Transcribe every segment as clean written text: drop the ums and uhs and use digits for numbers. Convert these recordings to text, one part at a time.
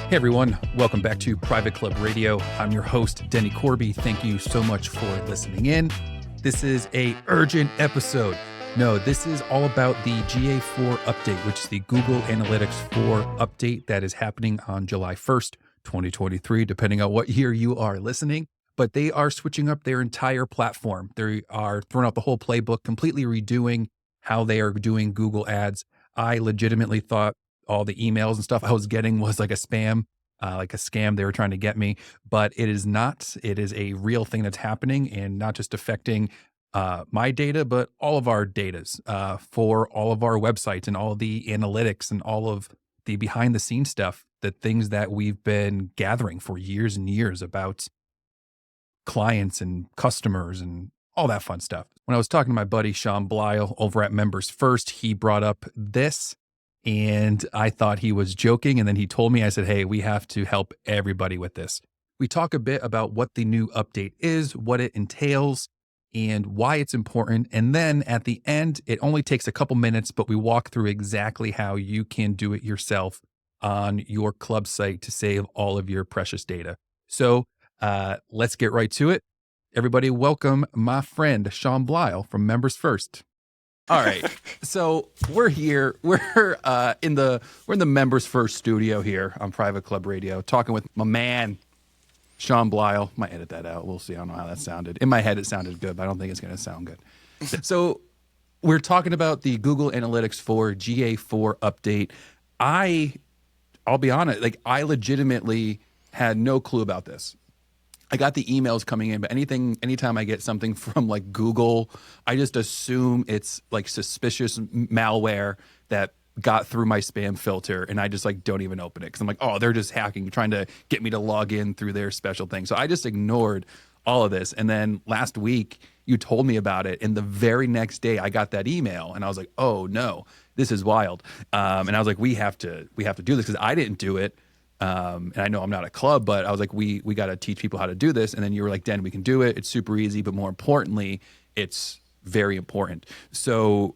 Hey everyone, welcome back to Private Club Radio. I'm your host, Denny Corby. Thank you so much for listening in. This is a urgent episode. No, this is all about the GA4 update, which is the Google Analytics 4 update that is happening on July 1st, 2023, depending on what year you are listening. But they are switching up their entire platform. They are throwing out the whole playbook, completely redoing how they are doing Google ads. I legitimately thought all the emails and stuff I was getting was like a spam, like a scam they were trying to get me, but it is not. It is a real thing that's happening and not just affecting my data, but all of our datas for all of our websites and all the analytics and all of the behind the scenes stuff, the things that we've been gathering for years and years about clients and customers and all that fun stuff. When I was talking to my buddy Sean Bleyl over at Members First, he brought up this. And I thought he was joking. And then he told me, I said, hey, we have to help everybody with this. We talk a bit about what the new update is, what it entails, and why it's important. And then at the end, it only takes a couple minutes, but we walk through exactly how you can do it yourself on your club site to save all of your precious data. So let's get right to it. Everybody, welcome my friend, Sean Bleyl from Members First. All right. So we're here. We're in the Members First studio here on Private Club Radio, talking with my man, Sean Bleyl. Might edit that out. We'll see. I don't know how that sounded. In my head, it sounded good, but I don't think it's going to sound good. So we're talking about the Google Analytics 4 GA4 update. I'll be honest, like I legitimately had no clue about this. I got the emails coming in, but anytime I get something from like Google, I just assume it's like suspicious malware that got through my spam filter, and I just like don't even open it because I'm like, oh, they're just hacking, trying to get me to log in through their special thing. So I just ignored all of this. And then last week you told me about it, and the very next day I got that email, and I was like, oh no, this is wild. And I was like, we have to do this because I didn't do it. And I know I'm not a club, but I was like, we got to teach people how to do this. And then you were like, Den, we can do it. It's super easy, but more importantly, it's very important. So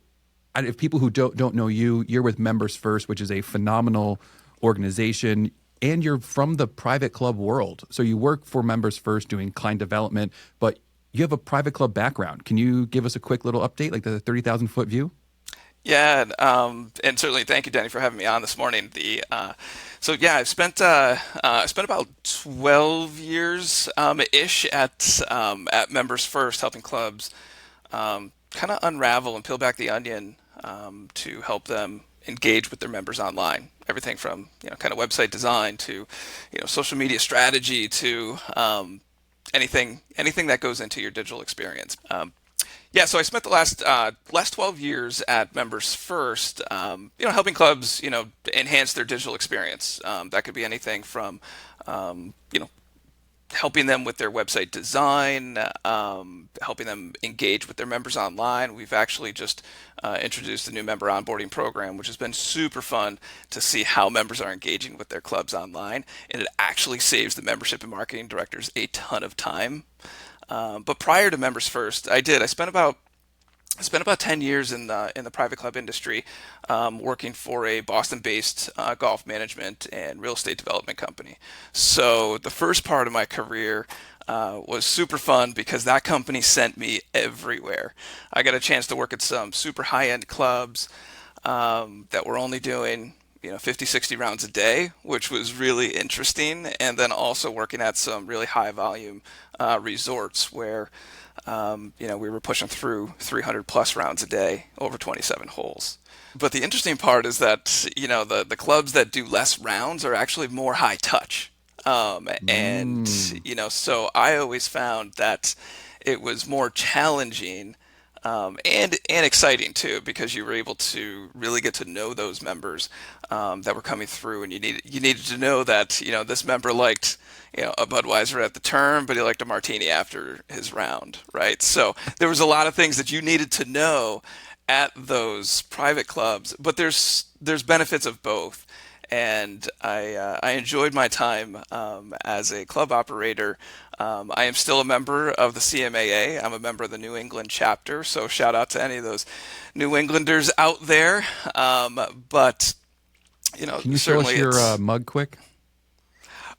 if people who don't know you, you're with Members First, which is a phenomenal organization, and you're from the private club world. So you work for Members First doing client development, but you have a private club background. Can you give us a quick little update, like the 30,000 foot view? Yeah, and certainly thank you, Denny, for having me on this morning. I've spent about 12 years ish at Members First, helping clubs kind of unravel and peel back the onion to help them engage with their members online. Everything from kind of website design to social media strategy to anything that goes into your digital experience. So I spent the last 12 years at Members First, helping clubs, enhance their digital experience. That could be anything from, helping them with their website design, helping them engage with their members online. We've actually just introduced a new member onboarding program, which has been super fun to see how members are engaging with their clubs online, and it actually saves the membership and marketing directors a ton of time. But prior to Members First, I spent about 10 years in the private club industry, working for a Boston-based golf management and real estate development company. So the first part of my career was super fun because that company sent me everywhere. I got a chance to work at some super high-end clubs that were only doing 50, 60 rounds a day, which was really interesting. And then also working at some really high volume resorts where, we were pushing through 300 plus rounds a day over 27 holes. But the interesting part is that, the clubs that do less rounds are actually more high touch. So I always found that it was more challenging and exciting too, because you were able to really get to know those members that were coming through, and you needed to know that this member liked a Budweiser at the turn, but he liked a martini after his round, right? So there was a lot of things that you needed to know at those private clubs, but there's benefits of both. And I enjoyed my time as a club operator. I am still a member of the CMAA. I'm a member of the New England chapter, so shout out to any of those New Englanders out there. But Can you show us your mug quick?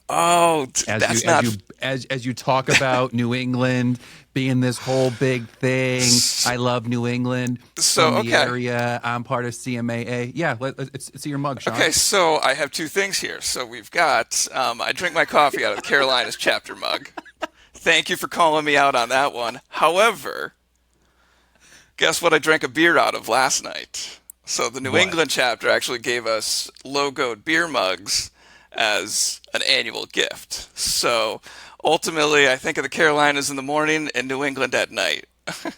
Oh, as you that's not. as you talk about New England being this whole big thing. I love New England, So from the okay, area. I'm part of CMAA. Yeah, let's see your mug, Sean. okay. So I have two things here. So we've got. I drink my coffee out of the Carolinas chapter mug. Thank you for calling me out on that one. However, guess what I drank a beer out of last night? So the New What? England chapter actually gave us logoed beer mugs as an annual gift. So ultimately, I think of the Carolinas in the morning and New England at night. But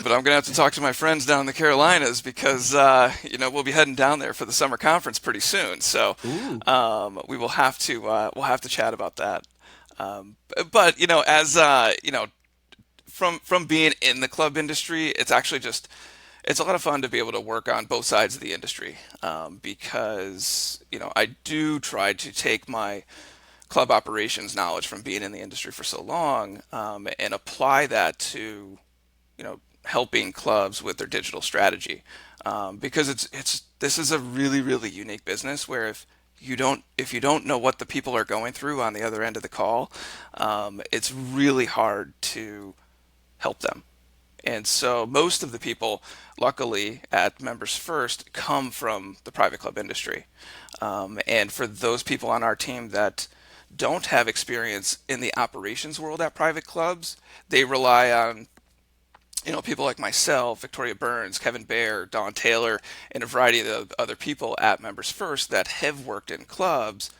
I'm gonna have to talk to my friends down in the Carolinas because we'll be heading down there for the summer conference pretty soon. So Ooh. we will have to we'll have to chat about that. But as from being in the club industry, it's actually just it's a lot of fun to be able to work on both sides of the industry because I do try to take my club operations knowledge from being in the industry for so long and apply that to helping clubs with their digital strategy because it's this is a really really unique business where if you don't know what the people are going through on the other end of the call, it's really hard to help them. And so most of the people, luckily, at Members First come from the private club industry. And for those people on our team that don't have experience in the operations world at private clubs, they rely on people like myself, Victoria Burns, Kevin Bear, Don Taylor, and a variety of the other people at Members First that have worked in clubs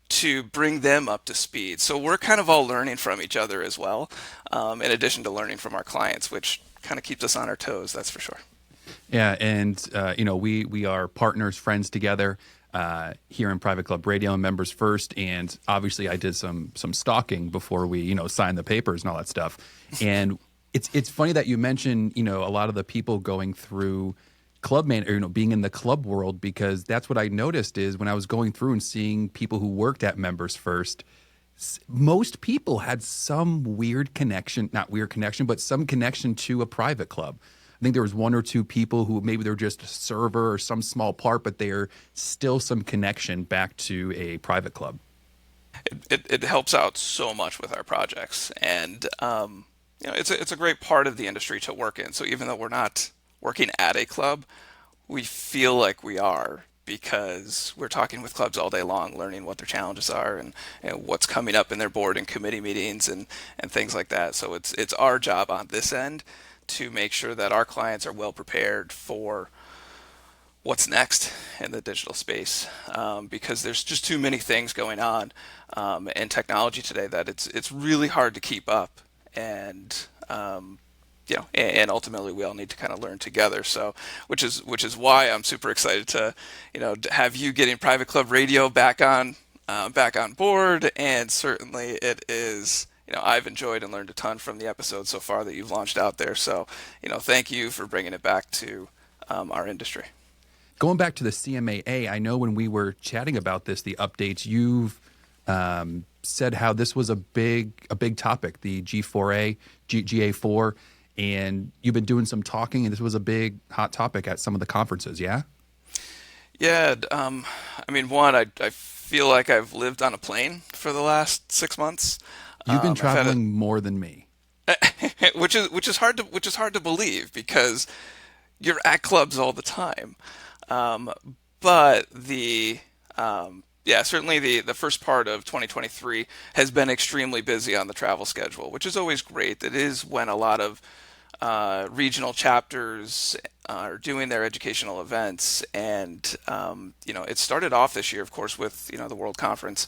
to bring them up to speed. So we're kind of all learning from each other as well, in addition to learning from our clients, which kind of keeps us on our toes, that's for sure. Yeah, and we are partners, friends together here in Private Club Radio and Members First. And obviously, I did some stalking before we signed the papers and all that stuff. And it's funny that you mentioned a lot of the people going through or being in the club world, because that's what I noticed is when I was going through and seeing people who worked at Members First, most people had some weird connection, not weird connection, but some connection to a private club. I think there was one or two people who maybe they're just a server or some small part, but they're still some connection back to a private club. It helps out so much with our projects, and it's a great part of the industry to work in. So even though we're not working at a club, we feel like we are because we're talking with clubs all day long, learning what their challenges are and what's coming up in their board and committee meetings and things like that. So it's our job on this end to make sure that our clients are well prepared for what's next in the digital space because there's just too many things going on in technology today that it's really hard to keep up and and ultimately we all need to kind of learn together. So, which is why I'm super excited to have you getting Private Club Radio back on board, and certainly it is. I've enjoyed and learned a ton from the episodes so far that you've launched out there. So, thank you for bringing it back to our industry. Going back to the CMAA, I know when we were chatting about this, the updates, you've said how this was a big topic, the G4A, GA4, and you've been doing some talking, and this was a big hot topic at some of the conferences, yeah? Yeah, one, I feel like I've lived on a plane for the last 6 months. You've been traveling more than me, which is hard to believe because you're at clubs all the time. But certainly the first part of 2023 has been extremely busy on the travel schedule, which is always great. It is when a lot of regional chapters are doing their educational events, and it started off this year, of course, with the World Conference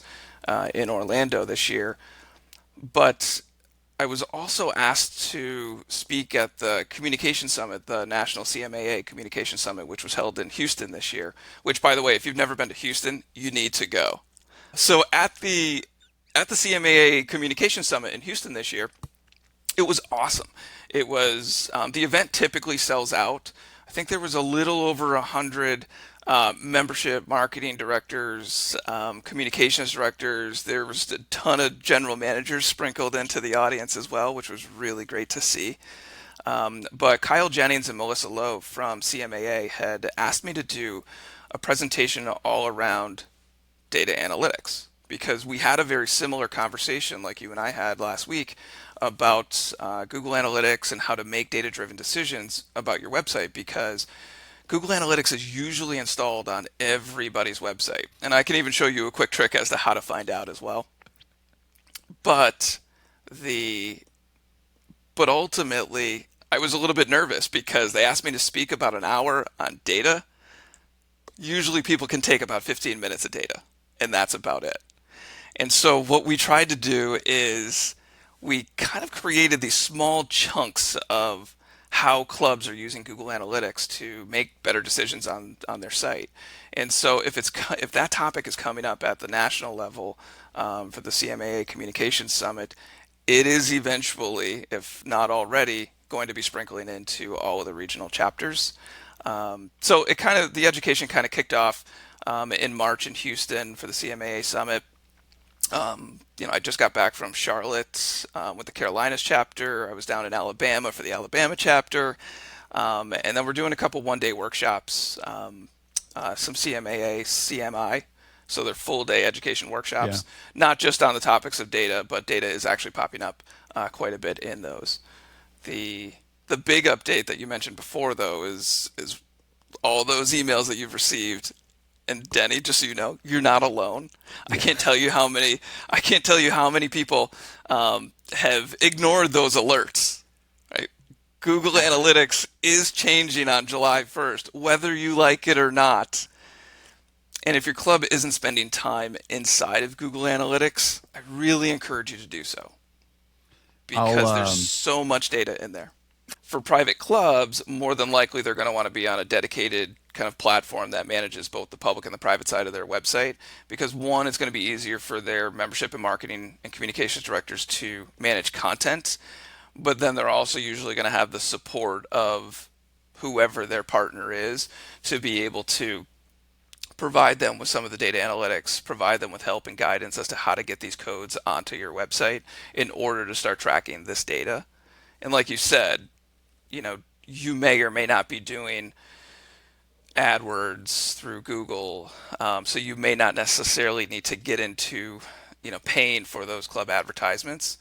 in Orlando this year, but I was also asked to speak at the Communication Summit, the National CMAA Communication Summit, which was held in Houston this year. Which, by the way, if you've never been to Houston, you need to go. So at the CMAA Communication Summit in Houston this year, it was awesome. It was the event typically sells out. I think there was a little over 100 membership marketing directors, communications directors. There was a ton of general managers sprinkled into the audience as well, which was really great to see. But Kyle Jennings and Melissa Lowe from CMAA had asked me to do a presentation all around data analytics, because we had a very similar conversation like you and I had last week about Google Analytics and how to make data-driven decisions about your website, because Google Analytics is usually installed on everybody's website. And I can even show you a quick trick as to how to find out as well. But the but ultimately, I was a little bit nervous because they asked me to speak about an hour on data. Usually people can take about 15 minutes of data, and that's about it. And so what we tried to do is we kind of created these small chunks of how clubs are using Google Analytics to make better decisions on their site. And so if that topic is coming up at the national level for the CMAA Communications Summit, it is eventually, if not already, going to be sprinkling into all of the regional chapters. So the education kind of kicked off in March in Houston for the CMAA Summit. I just got back from Charlotte with the Carolinas chapter. I was down in Alabama for the Alabama chapter. And then we're doing a couple one-day workshops, some CMAA, CMI. So they're full-day education workshops, not just on the topics of data, but data is actually popping up quite a bit in those. The big update that you mentioned before, though, is all those emails that you've received. And Denny, just so you know, you're not alone. I can't tell you how many people have ignored those alerts. Right? Google Analytics is changing on July 1st, whether you like it or not. And if your club isn't spending time inside of Google Analytics, I really encourage you to do so, because there's so much data in there. For private clubs, more than likely they're going to want to be on a dedicated kind of platform that manages both the public and the private side of their website, because one, it's going to be easier for their membership and marketing and communications directors to manage content, but then they're also usually going to have the support of whoever their partner is to be able to provide them with some of the data analytics, provide them with help and guidance as to how to get these codes onto your website in order to start tracking this data. And like you said, you may or may not be doing AdWords through Google, so you may not necessarily need to get into, paying for those club advertisements.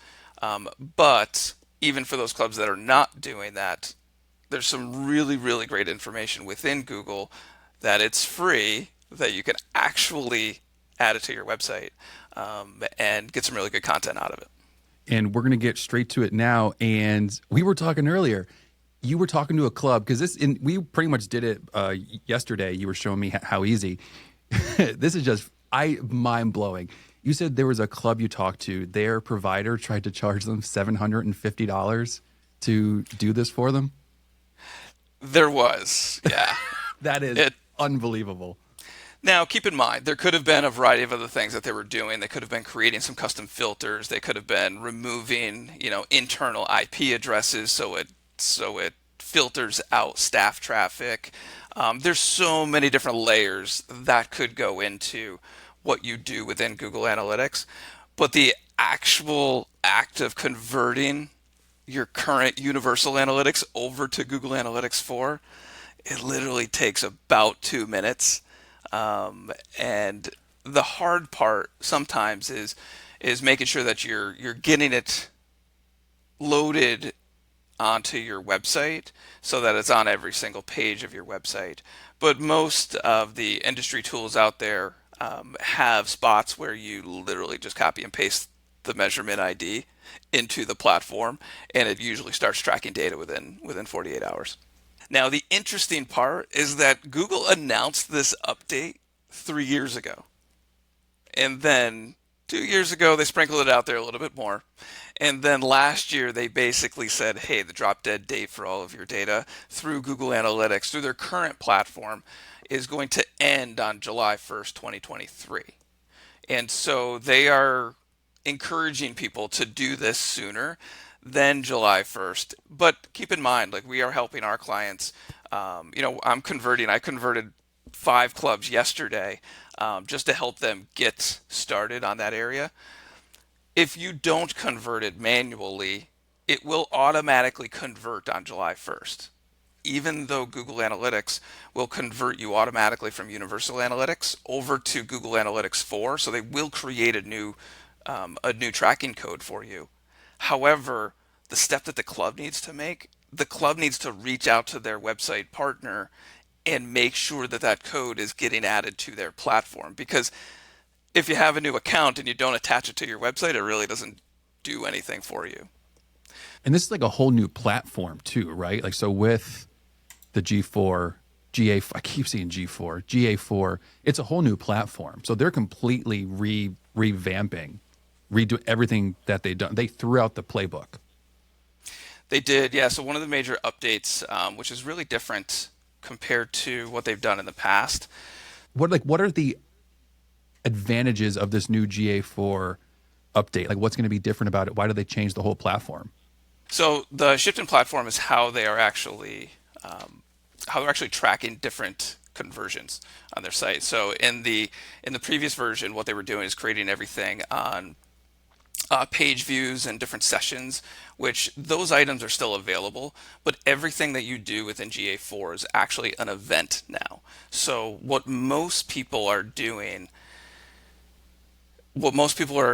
But even for those clubs that are not doing that, there's some really, really great information within Google that it's free, that you can actually add it to your website and get some really good content out of it. And we're going to get straight to it now. And we were talking earlier. You were talking to a club, because we pretty much did it yesterday. You were showing me how easy. This is just mind blowing. You said there was a club you talked to. Their provider tried to charge them $750 to do this for them. There was, yeah. That is unbelievable. Now, keep in mind, there could have been a variety of other things that they were doing. They could have been creating some custom filters. They could have been removing, internal IP addresses so it filters out staff traffic. There's so many different layers that could go into what you do within Google Analytics. But the actual act of converting your current Universal Analytics over to Google Analytics 4, it literally takes about 2 minutes. And the hard part sometimes is making sure that you're getting it loaded onto your website so that it's on every single page of your website. But most of the industry tools out there have spots where you literally just copy and paste the measurement ID into the platform, and it usually starts tracking data within 48 hours. Now, the interesting part is that Google announced this update 3 years ago. And then 2 years ago, they sprinkled it out there a little bit more. And then last year, they basically said, hey, the drop dead date for all of your data through Google Analytics, through their current platform, is going to end on July 1st, 2023. And so they are encouraging people to do this sooner than July 1st. But keep in mind, we are helping our clients. I converted 5 clubs yesterday just to help them get started on that area. If you don't convert it manually, it will automatically convert on July 1st. even though Google Analytics will convert you automatically from Universal Analytics over to Google Analytics 4, so they will create a new tracking code for you. However, the step that the club needs to make, the club needs to reach out to their website partner and make sure that that code is getting added to their platform. Because if you have a new account and you don't attach it to your website, it really doesn't do anything for you. And this is like a whole new platform too, right? Like, so with the G4, I keep seeing G4, GA4, it's a whole new platform. So they're completely revamping, redo everything that they've done. They threw out the playbook. They did, yeah. So one of the major updates, which is really different compared to what they've done in the past. What are the advantages of this new GA4 update? Like, what's going to be different about it? Why do they change the whole platform? So the shift in platform is how they're actually tracking different conversions on their site. So in the previous version, what they were doing is creating everything on page views and different sessions, which those items are still available, but everything that you do within GA4 is actually an event now. So what most people are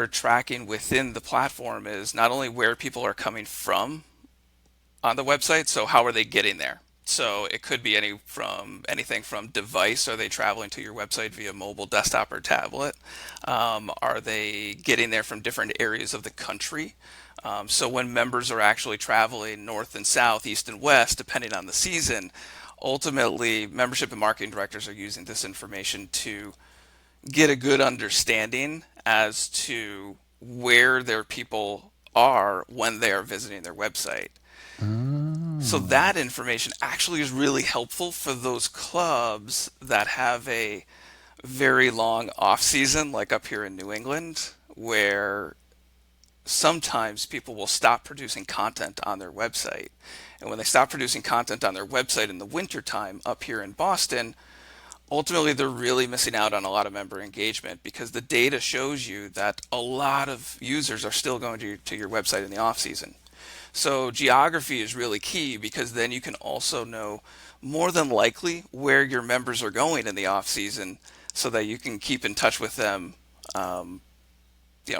tracking within the platform is not only where people are coming from on the website, so how are they getting there? So it could be anything from device. Are they traveling to your website via mobile, desktop, or tablet? Are they getting there from different areas of the country? So when members are actually traveling north and south, east and west, depending on the season, ultimately membership and marketing directors are using this information to get a good understanding as to where their people are when they are visiting their website. So that information actually is really helpful for those clubs that have a very long off season, like up here in New England, where sometimes people will stop producing content on their website. And when they stop producing content on their website in the wintertime up here in Boston, ultimately they're really missing out on a lot of member engagement, because the data shows you that a lot of users are still going to your website in the off season. So geography is really key, because then you can also know more than likely where your members are going in the off season, so that you can keep in touch with them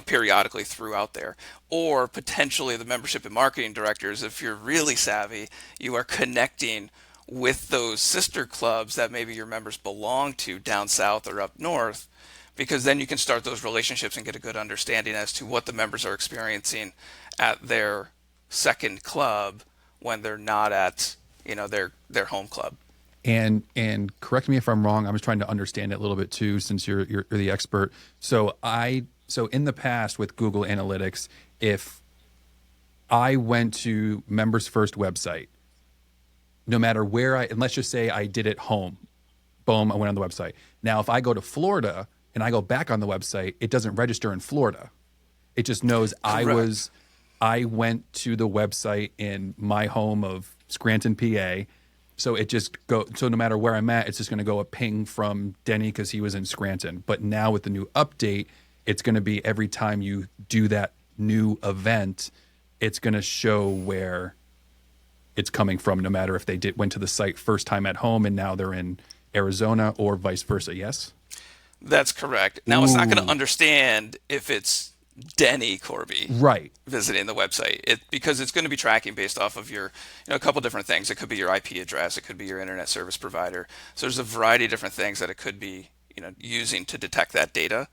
periodically throughout there. Or potentially the membership and marketing directors, if you're really savvy, you are connecting with those sister clubs that maybe your members belong to down south or up north, because then you can start those relationships and get a good understanding as to what the members are experiencing at their second club when they're not at their home club. And correct me if I'm wrong. I'm just trying to understand it a little bit too, since you're the expert. So in the past with Google Analytics, if I went to Members First website, no matter where and let's just say I did it home, boom, I went on the website. Now, if I go to Florida and I go back on the website, it doesn't register in Florida. It just knows Correct. I went to the website in my home of Scranton, PA. So so no matter where I'm at, it's just going to go a ping from Denny because he was in Scranton. But now with the new update, it's going to be every time you do that new event, it's going to show where it's coming from, no matter if they went to the site first time at home and now they're in Arizona, or vice versa. Yes? That's correct. Now, it's not going to understand if it's Denny Corby Right. visiting the website, because it's going to be tracking based off of a couple different things. It could be your IP address, it could be your internet service provider. So there's a variety of different things that it could be using to detect that data.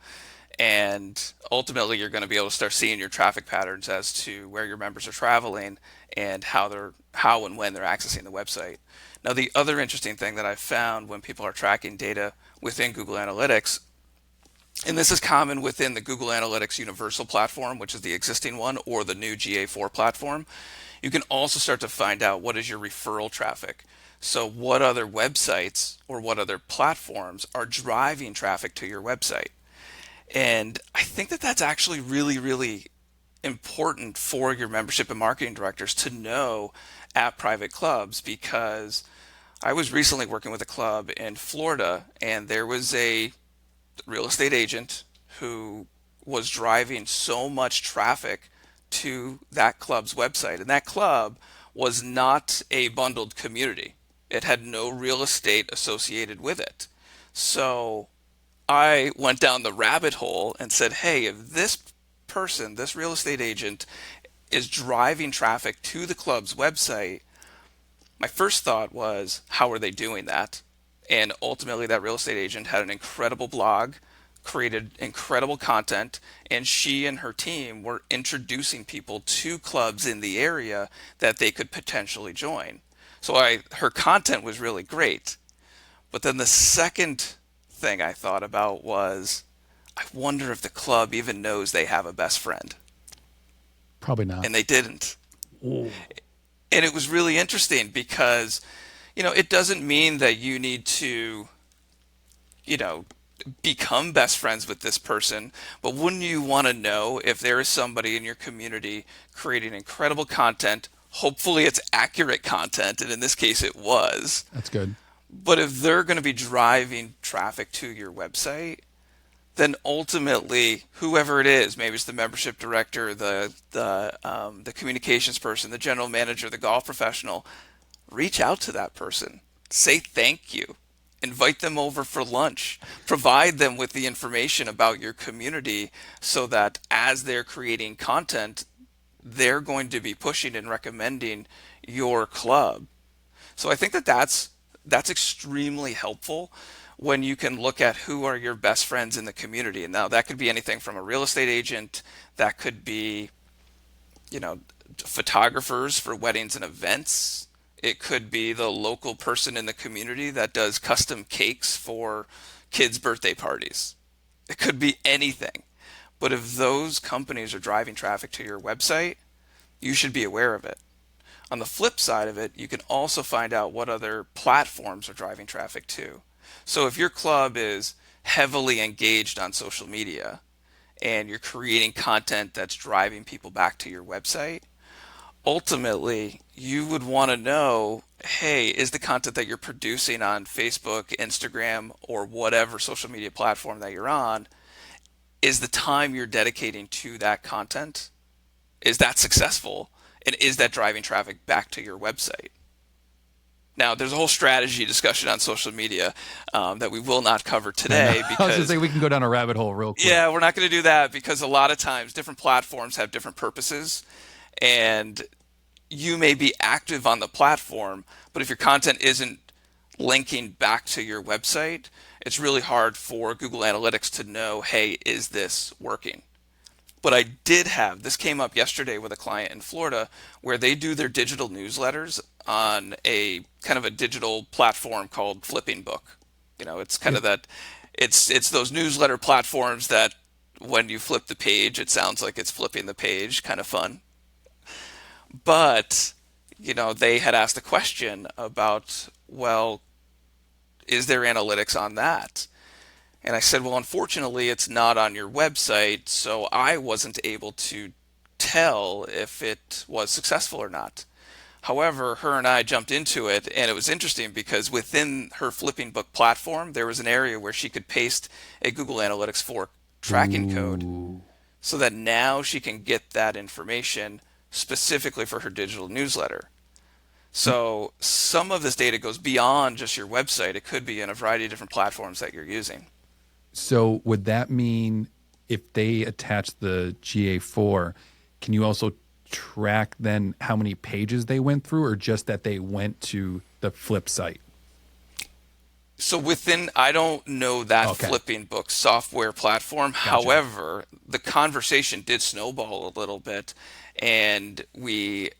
And ultimately, you're going to be able to start seeing your traffic patterns as to where your members are traveling and how and when they're accessing the website. Now, the other interesting thing that I've found when people are tracking data within Google Analytics, and this is common within the Google Analytics Universal platform, which is the existing one, or the new GA4 platform, you can also start to find out what is your referral traffic. So what other websites or what other platforms are driving traffic to your website? And I think that that's actually really, really important for your membership and marketing directors to know at private clubs, because I was recently working with a club in Florida, and there was a real estate agent who was driving so much traffic to that club's website. And that club was not a bundled community. It had no real estate associated with it. So I went down the rabbit hole and said, hey, if this person, this real estate agent, is driving traffic to the club's website, my first thought was, how are they doing that? And ultimately, that real estate agent had an incredible blog, created incredible content, and she and her team were introducing people to clubs in the area that they could potentially join. Her content was really great. But then the second thing I thought about was, I wonder if the club even knows they have a best friend. Probably not. And they didn't. Ooh. And it was really interesting because, it doesn't mean that you need to, you know, become best friends with this person, but wouldn't you want to know if there is somebody in your community creating incredible content? Hopefully it's accurate content, and in this case it was. That's good. But if they're going to be driving traffic to your website, then ultimately whoever it is, maybe it's the membership director, the communications person, the general manager, the golf professional, reach out to that person, say thank you, invite them over for lunch, provide them with the information about your community so that as they're creating content, they're going to be pushing and recommending your club. So I think that that's extremely helpful when you can look at who are your best friends in the community. And now that could be anything from a real estate agent, that could be, you know, photographers for weddings and events. It could be the local person in the community that does custom cakes for kids' birthday parties. It could be anything. But if those companies are driving traffic to your website, you should be aware of it. On the flip side of it, you can also find out what other platforms are driving traffic to. So if your club is heavily engaged on social media and you're creating content that's driving people back to your website, ultimately you would want to know, hey, is the content that you're producing on Facebook, Instagram, or whatever social media platform that you're on, is the time you're dedicating to that content, is that successful? And is that driving traffic back to your website? Now, there's a whole strategy discussion on social media that we will not cover today I was going to because, say we can go down a rabbit hole real quick. yeah, we're not going to do that because a lot of times different platforms have different purposes, and you may be active on the platform, but if your content isn't linking back to your website, it's really hard for Google Analytics to know, hey, is this working? But I did have, this came up yesterday with a client in Florida where they do their digital newsletters on a kind of a digital platform called Flipping Book. It's kind Yeah. of that, it's those newsletter platforms that when you flip the page, it sounds like it's flipping the page, kind of fun. But, they had asked a question about, well, is there analytics on that? And I said, well, unfortunately, it's not on your website, so I wasn't able to tell if it was successful or not. However, her and I jumped into it, and it was interesting because within her Flipping Book platform, there was an area where she could paste a Google Analytics 4 tracking code Ooh. so that now she can get that information specifically for her digital newsletter. So some of this data goes beyond just your website. It could be in a variety of different platforms that you're using. So would that mean if they attach the GA4, can you also track then how many pages they went through, or just that they went to the flip site? So I don't know that Okay. Flipping Book software platform. Gotcha. However, the conversation did snowball a little bit, and we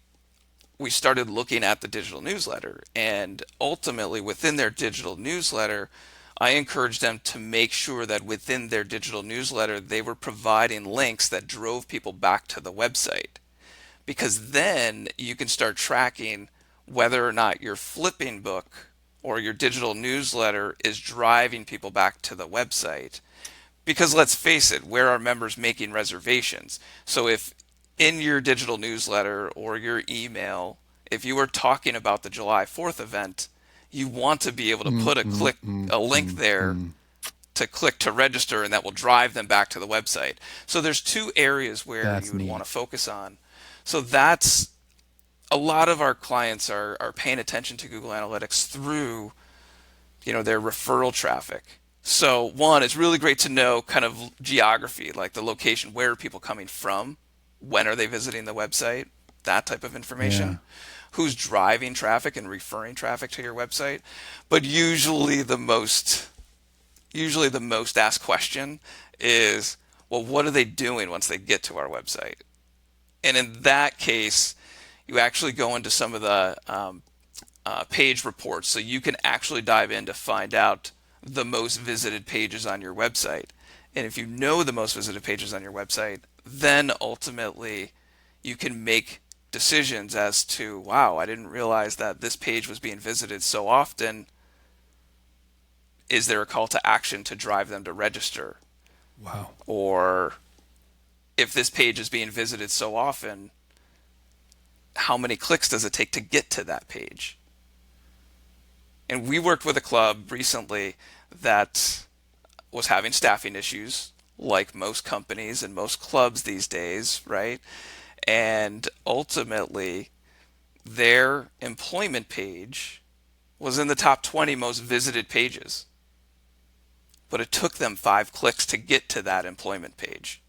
started looking at the digital newsletter. And ultimately, within their digital newsletter, I encouraged them to make sure that within their digital newsletter, they were providing links that drove people back to the website. Because then you can start tracking whether or not your Flipping Book or your digital newsletter is driving people back to the website. Because let's face it, where are members making reservations? So if in your digital newsletter or your email, if you are talking about the July 4th event, you want to be able to put a link there to click to register, and that will drive them back to the website. So there's two areas where That's you would want neat. to focus on. So that's a lot of our clients are paying attention to Google Analytics through, their referral traffic. So one, it's really great to know kind of geography, like the location, where are people coming from, when are they visiting the website, that type of Yeah. information, who's driving traffic and referring traffic to your website. But usually the most asked question is, well, what are they doing once they get to our website? And in that case, you actually go into some of the page reports, so you can actually dive in to find out the most visited pages on your website. And if you know the most visited pages on your website, then ultimately you can make decisions as to, wow, I didn't realize that this page was being visited so often. Is there a call to action to drive them to register? Wow. Or if this page is being visited so often, how many clicks does it take to get to that page? And we worked with a club recently that was having staffing issues, like most companies and most clubs these days, right? And ultimately, their employment page was in the top 20 most visited pages. But it took them 5 clicks to get to that employment page.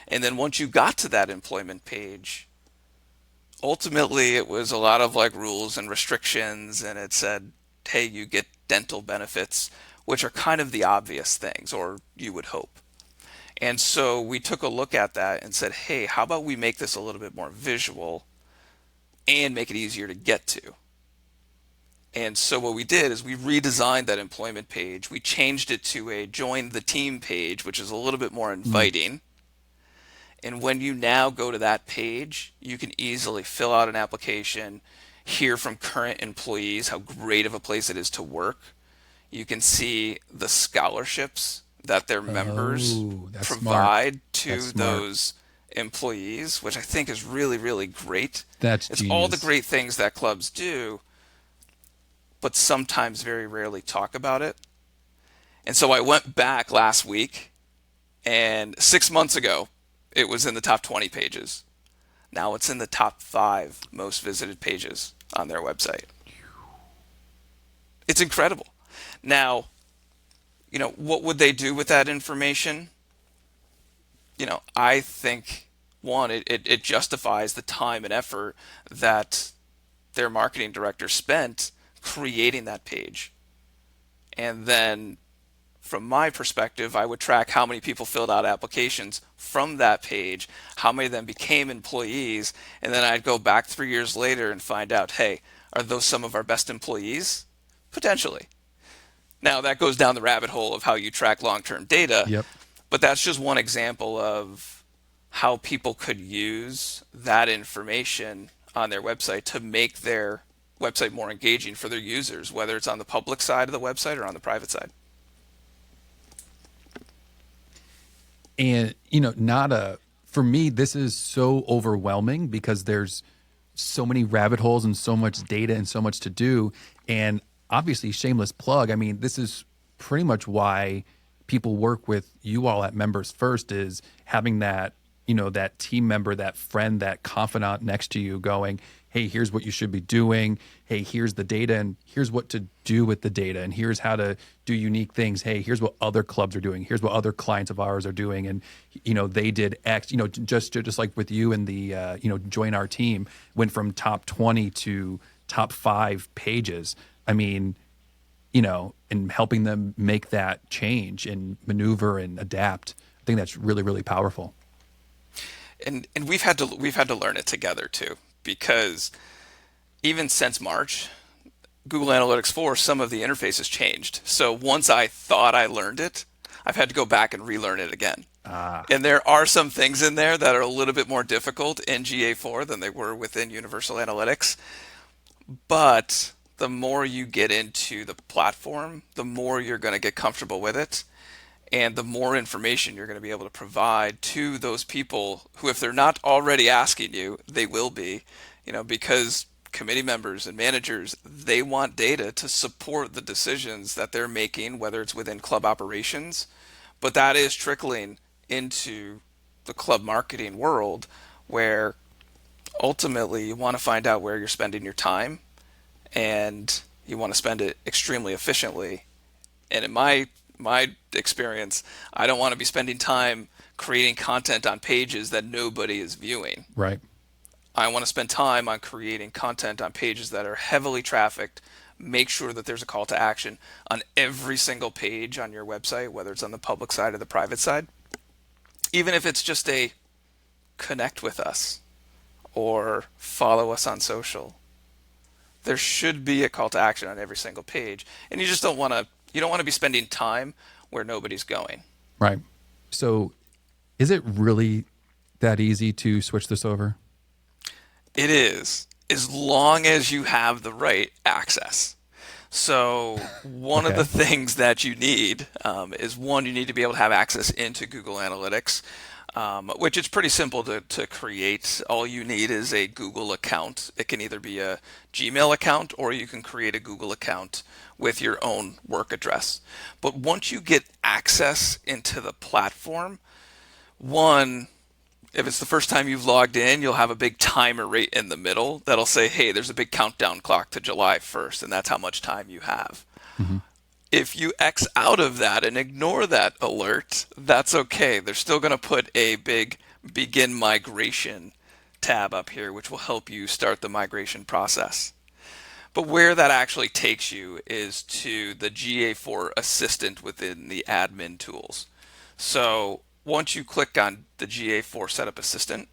And then once you got to that employment page, ultimately it was a lot of like rules and restrictions, and it said, hey, you get dental benefits, which are kind of the obvious things, or you would hope. And so we took a look at that and said, hey, how about we make this a little bit more visual and make it easier to get to? And so what we did is we redesigned that employment page. We changed it to a join the team page, which is a little bit more Mm. inviting. And when you now go to that page, you can easily fill out an application, hear from current employees how great of a place it is to work. You can see the scholarships that their members Oh, that's smart. provide That's to smart. those employees, which I think is really, really great. That's It's all the genius. great things that clubs do, but sometimes very rarely talk about it. And so I went back last week, and 6 months ago, it was in the top 20 pages. Now it's in the top 5 most visited pages on their website. It's incredible. Now, what would they do with that information? I think, one, it justifies the time and effort that their marketing director spent creating that page. And then from my perspective, I would track how many people filled out applications from that page, how many of them became employees, and then I'd go back 3 years later and find out, hey, are those some of our best employees? Potentially. Now, that goes down the rabbit hole of how you track long-term data, Yep. but that's just one example of how people could use that information on their website to make their website more engaging for their users, whether it's on the public side of the website or on the private side. And, not for me, this is so overwhelming because there's so many rabbit holes and so much data and so much to do. And obviously, shameless plug. I mean, this is pretty much why people work with you all at Members First, is having that, that team member, that friend, that confidant next to you going, hey, here's what you should be doing. Hey, here's the data and here's what to do with the data. And here's how to do unique things. Hey, here's what other clubs are doing. Here's what other clients of ours are doing. And, they did X, just like with you and the, join our team, went from top 20 to top 5 pages. I mean, and helping them make that change and maneuver and adapt. I think that's really, really powerful. And we've had to learn it together too, because even since March, Google Analytics 4, some of the interface has changed. So once I thought I learned it, I've had to go back and relearn it again. Ah, And there are some things in there that are a little bit more difficult in GA4 than they were within Universal Analytics. But the more you get into the platform, the more you're going to get comfortable with it. And the more information you're going to be able to provide to those people who, if they're not already asking you, they will be, because committee members and managers, they want data to support the decisions that they're making, whether it's within club operations, but that is trickling into the club marketing world, where ultimately you want to find out where you're spending your time, and you want to spend it extremely efficiently. And in my experience, I don't want to be spending time creating content on pages that nobody is viewing. Right. I want to spend time on creating content on pages that are heavily trafficked. Make sure that there's a call to action on every single page on your website, whether it's on the public side or the private side. Even if it's just a connect with us or follow us on social, there should be a call to action on every single page. And you don't want to be spending time where nobody's going. Right. So is it really that easy to switch this over? It is, as long as you have the right access. So one of Okay. the things that you need is, one, you need to be able to have access into Google Analytics, which is pretty simple to create. All you need is a Google account. It can either be a Gmail account, or you can create a Google account with your own work address. But once you get access into the platform, one, if it's the first time you've logged in, you'll have a big timer right in the middle that'll say, hey, there's a big countdown clock to July 1st, and that's how much time you have. Mm-hmm. If you X out of that and ignore that alert, that's okay. They're still going to put a big begin migration tab up here, which will help you start the migration process. But where that actually takes you is to the GA4 assistant within the admin tools. So once you click on the GA4 Setup Assistant,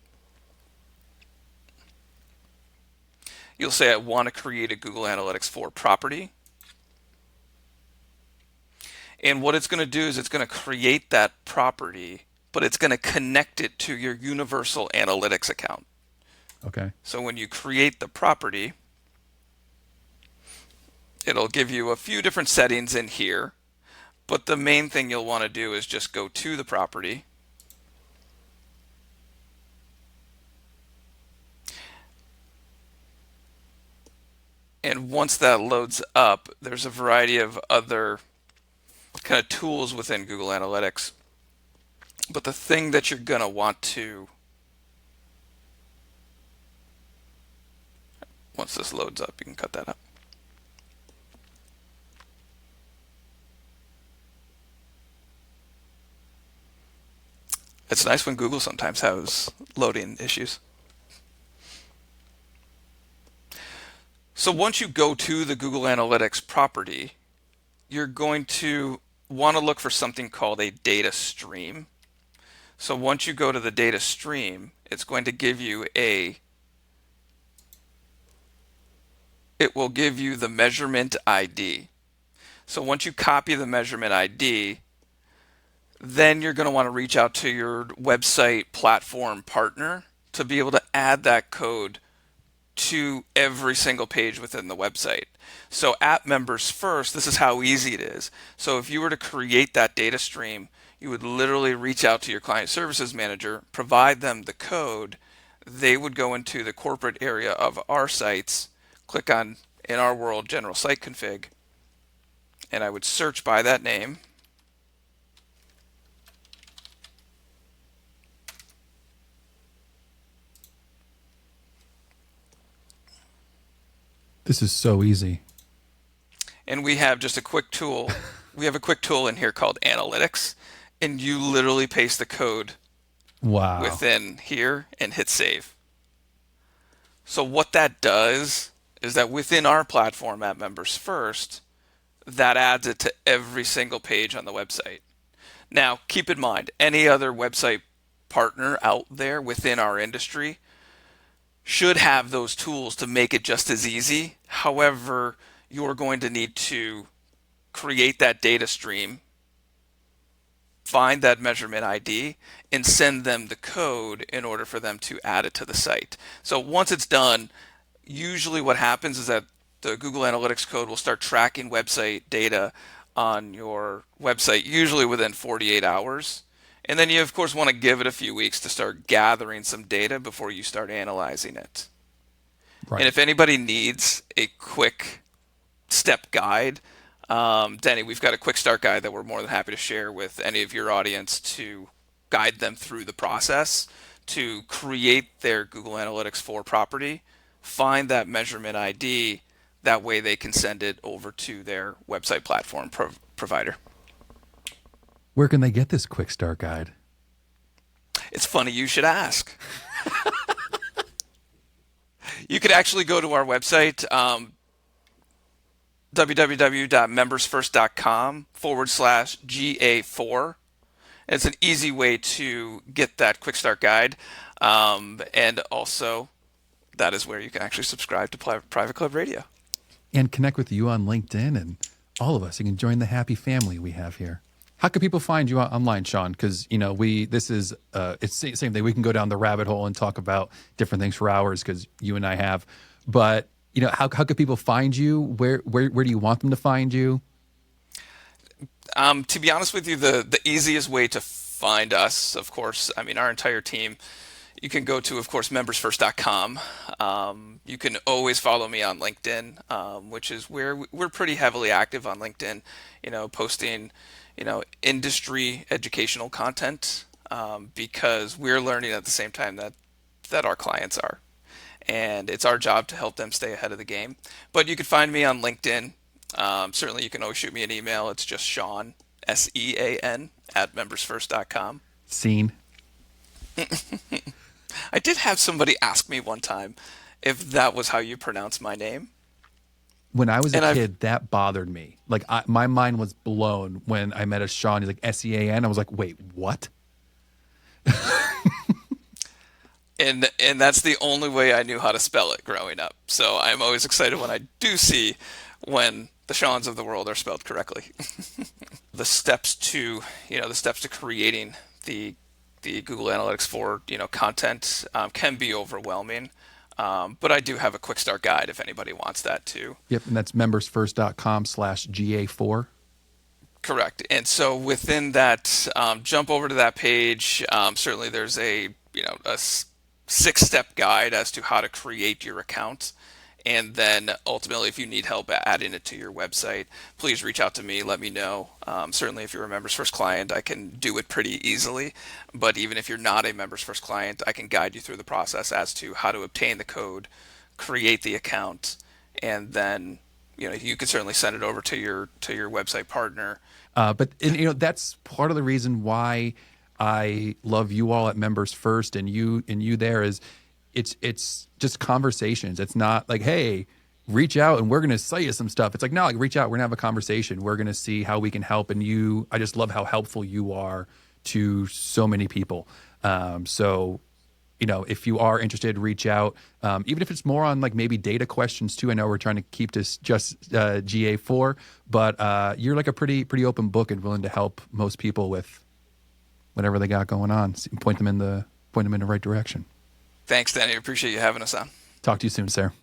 you'll say, I want to create a Google Analytics 4 property. And what it's going to do is it's going to create that property, but it's going to connect it to your Universal Analytics account. Okay. So when you create the property, it'll give you a few different settings in here. But the main thing you'll want to do is just go to the property. And once that loads up, there's a variety of other kind of tools within Google Analytics. But the thing that you're going to want to, once this loads up, you can cut that up. It's nice when Google sometimes has loading issues. So once you go to the Google Analytics property, you're going to want to look for something called a data stream. So once you go to the data stream, it's going to give you it will give you the measurement ID. So once you copy the measurement ID, then you're going to want to reach out to your website platform partner to be able to add that code to every single page within the website. So at Members First, this is how easy it is. So if you were to create that data stream, you would literally reach out to your client services manager, provide them the code. They would go into the corporate area of our sites, click on, in our world, General Site Config, and I would search by that name. This is so easy. And we have just a quick tool. We have a quick tool in here called Analytics, and you literally paste the code Wow. within here and hit save. So what that does is that within our platform at Members First, that adds it to every single page on the website. Now, keep in mind, any other website partner out there within our industry should have those tools to make it just as easy. However, you're going to need to create that data stream, find that measurement ID, and send them the code in order for them to add it to the site. So once it's done, usually what happens is that the Google Analytics code will start tracking website data on your website, usually within 48 hours. And then you, of course, want to give it a few weeks to start gathering some data before you start analyzing it. Right. And if anybody needs a quick step guide, Denny, we've got a quick start guide that we're more than happy to share with any of your audience to guide them through the process to create their Google Analytics 4 property, find that measurement ID. That way they can send it over to their website platform provider. Where can they get this quick start guide? It's funny you should ask. You could actually go to our website, www.membersfirst.com/GA4. It's an easy way to get that quick start guide. And also, that is where you can actually subscribe to Private Club Radio. And connect with you on LinkedIn and all of us. You can join the happy family we have here. How can people find you online, Sean? Because, it's the same thing. We can go down the rabbit hole and talk about different things for hours because you and I have. But, how can people find you? Where do you want them to find you? To be honest with you, the easiest way to find us, of course, our entire team, you can go to, of course, membersfirst.com. You can always follow me on LinkedIn, which is where we're pretty heavily active on LinkedIn, posting, industry educational content, because we're learning at the same time that our clients are. And it's our job to help them stay ahead of the game. But you can find me on LinkedIn. Certainly, you can always shoot me an email. It's just Sean, SEAN, @membersfirst.com. Scene. I did have somebody ask me one time if that was how you pronounce my name. When I was a kid, that bothered me. Like, my mind was blown when I met a Sean. He's like, SEAN. I was like, wait, what? And that's the only way I knew how to spell it growing up. So I'm always excited when I do see when the Seans of the world are spelled correctly. The steps to creating the Google Analytics 4 content can be overwhelming. But I do have a quick start guide if anybody wants that too. Yep, and that's membersfirst.com/GA4. Correct. And so within that, jump over to that page. Certainly there's a 6-step guide as to how to create your account. And then ultimately, if you need help adding it to your website, please reach out to me. Let me know. Certainly, if you're a Members First client, I can do it pretty easily. But even if you're not a Members First client, I can guide you through the process as to how to obtain the code, create the account, and then you can certainly send it over to your website partner. But that's part of the reason why I love you all at Members First, and you there is. It's just conversations. It's not like, hey, reach out and we're going to sell you some stuff. It's like, no, like, reach out. We're going to have a conversation. We're going to see how we can help. And I just love how helpful you are to so many people. So, if you are interested, reach out. Even if it's more on like maybe data questions too. I know we're trying to keep this just GA4, but you're like a pretty open book and willing to help most people with whatever they got going on. Point them in the right direction. Thanks, Danny. Appreciate you having us on. Talk to you soon, sir.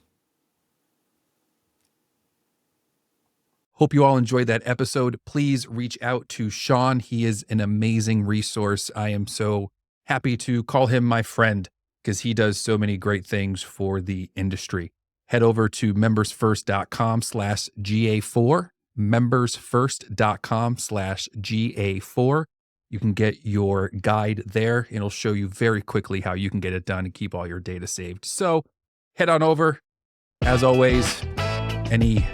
Hope you all enjoyed that episode. Please reach out to Sean. He is an amazing resource. I am so happy to call him my friend because he does so many great things for the industry. Head over to membersfirst.com/GA4, membersfirst.com/GA4. You can get your guide there. It'll show you very quickly how you can get it done and keep all your data saved. So head on over. As always, any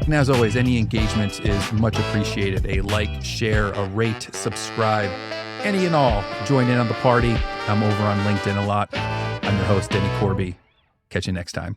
engagement is much appreciated. A like, share, a rate, subscribe, any and all. Join in on the party. I'm over on LinkedIn a lot. I'm your host, Denny Corby. Catch you next time.